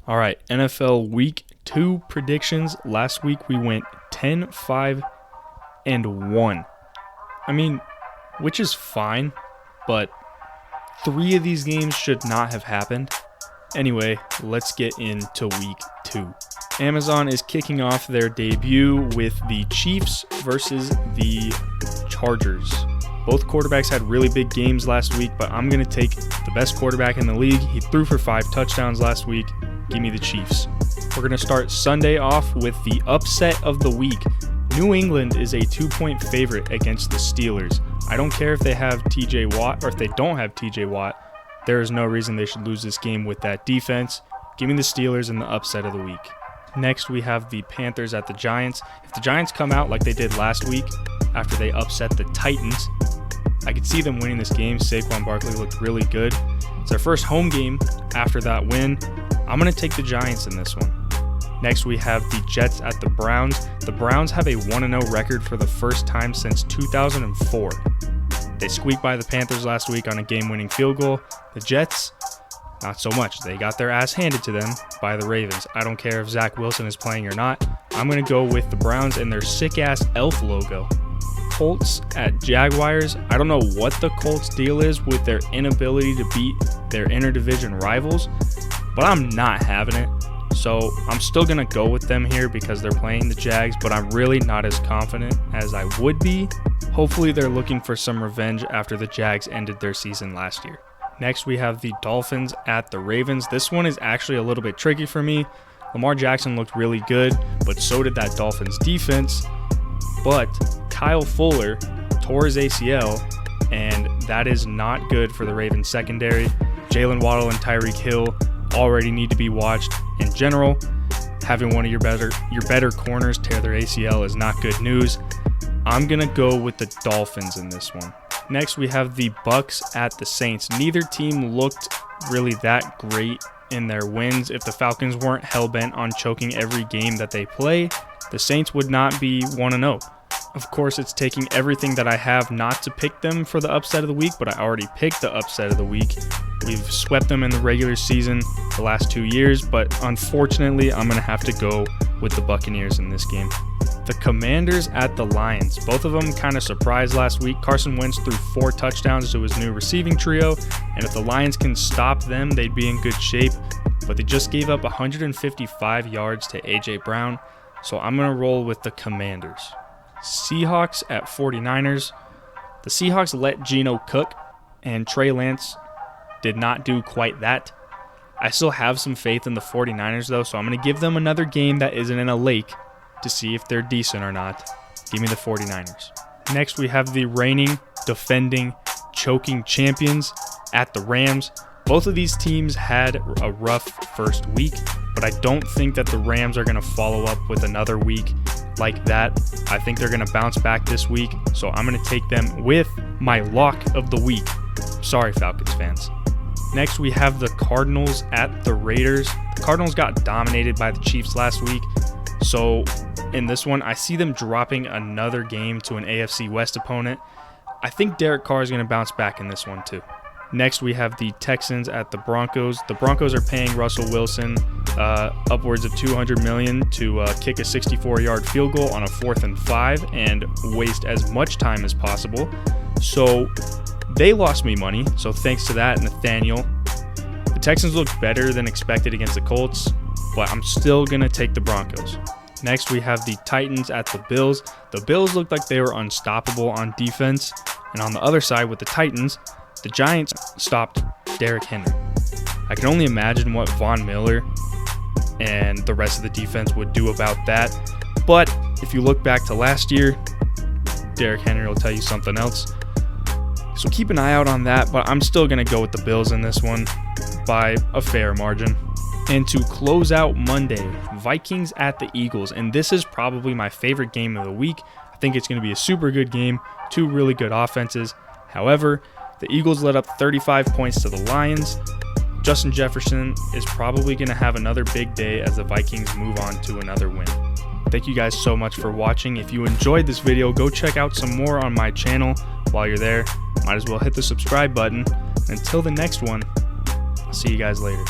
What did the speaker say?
All right, NFL Week 2 predictions. Last week we went 10-5-1. I mean, which is fine, but 3 of these games should not have happened. Anyway, let's get into Week 2. Amazon is kicking off their debut with the Chiefs versus the Chargers. Both quarterbacks had really big games last week, but I'm going to take the best quarterback in the league. He threw for 5 touchdowns last week. Give me the Chiefs. We're going to start Sunday off with the upset of the week. New England is a 2-point favorite against the Steelers. I don't care if they have TJ Watt or if they don't have TJ Watt. There is no reason they should lose this game with that defense. Give me the Steelers in the upset of the week. Next, we have the Panthers at the Giants. If the Giants come out like they did last week after they upset the Titans, I could see them winning this game. Saquon Barkley looked really good. It's their first home game after that win. I'm going to take the Giants in this one. Next, we have the Jets at the Browns. The Browns have a 1-0 record for the first time since 2004. They squeaked by the Panthers last week on a game-winning field goal. The Jets, not so much. They got their ass handed to them by the Ravens. I don't care if Zach Wilson is playing or not. I'm going to go with the Browns and their sick-ass elf logo. Colts at Jaguars. I don't know what the Colts deal is with their inability to beat their interdivision rivals, but I'm not having it. So I'm still going to go with them here because they're playing the Jags, but I'm really not as confident as I would be. Hopefully they're looking for some revenge after the Jags ended their season last year. Next, we have the Dolphins at the Ravens. This one is actually a little bit tricky for me. Lamar Jackson looked really good, but so did that Dolphins defense. But Kyle Fuller tore his ACL, and that is not good for the Ravens secondary. Jalen Waddle and Tyreek Hill already need to be watched. In general, having one of your better corners tear their ACL is not good news. I'm going to go with the Dolphins in this one. Next, we have the Bucs at the Saints. Neither team looked really that great in their wins. If the Falcons weren't hell-bent on choking every game that they play, the Saints would not be 1-0. Of course, it's taking everything that I have not to pick them for the upset of the week, but I already picked the upset of the week. We've swept them in the regular season the last 2 years, but unfortunately, I'm going to have to go with the Buccaneers in this game. The Commanders at the Lions. Both of them kind of surprised last week. Carson Wentz threw 4 touchdowns to his new receiving trio, and if the Lions can stop them, they'd be in good shape, but they just gave up 155 yards to A.J. Brown, so I'm going to roll with the Commanders. Seahawks at 49ers. The Seahawks let Geno cook, and Trey Lance did not do quite that. I still have some faith in the 49ers, though, so I'm going to give them another game that isn't in a lake to see if they're decent or not. Give me the 49ers. Next, we have the reigning, defending, choking champions at the Rams. Both of these teams had a rough first week, but I don't think that the Rams are going to follow up with another week like that. I think they're going to bounce back this week, so I'm going to take them with my lock of the week. Sorry, Falcons fans. Next, we have the Cardinals at the Raiders. The Cardinals got dominated by the Chiefs last week, so in this one, I see them dropping another game to an AFC West opponent. I think Derek Carr is going to bounce back in this one too. Next, we have the Texans at the Broncos. The Broncos are paying Russell Wilson upwards of $200 million to kick a 64-yard field goal on a 4th and 5 and waste as much time as possible. So they lost me money, so thanks to that, Nathaniel. The Texans looked better than expected against the Colts, but I'm still going to take the Broncos. Next, we have the Titans at the Bills. The Bills looked like they were unstoppable on defense, and on the other side with the Titans, the Giants stopped Derrick Henry. I can only imagine what Von Miller and the rest of the defense would do about that. But if you look back to last year, Derrick Henry will tell you something else. So keep an eye out on that, but I'm still going to go with the Bills in this one by a fair margin. And to close out Monday, Vikings at the Eagles. And this is probably my favorite game of the week. I think it's going to be a super good game. 2 really good offenses. However, the Eagles let up 35 points to the Lions. Justin Jefferson is probably going to have another big day as the Vikings move on to another win. Thank you guys so much for watching. If you enjoyed this video, go check out some more on my channel. While you're there, might as well hit the subscribe button. Until the next one, I'll see you guys later.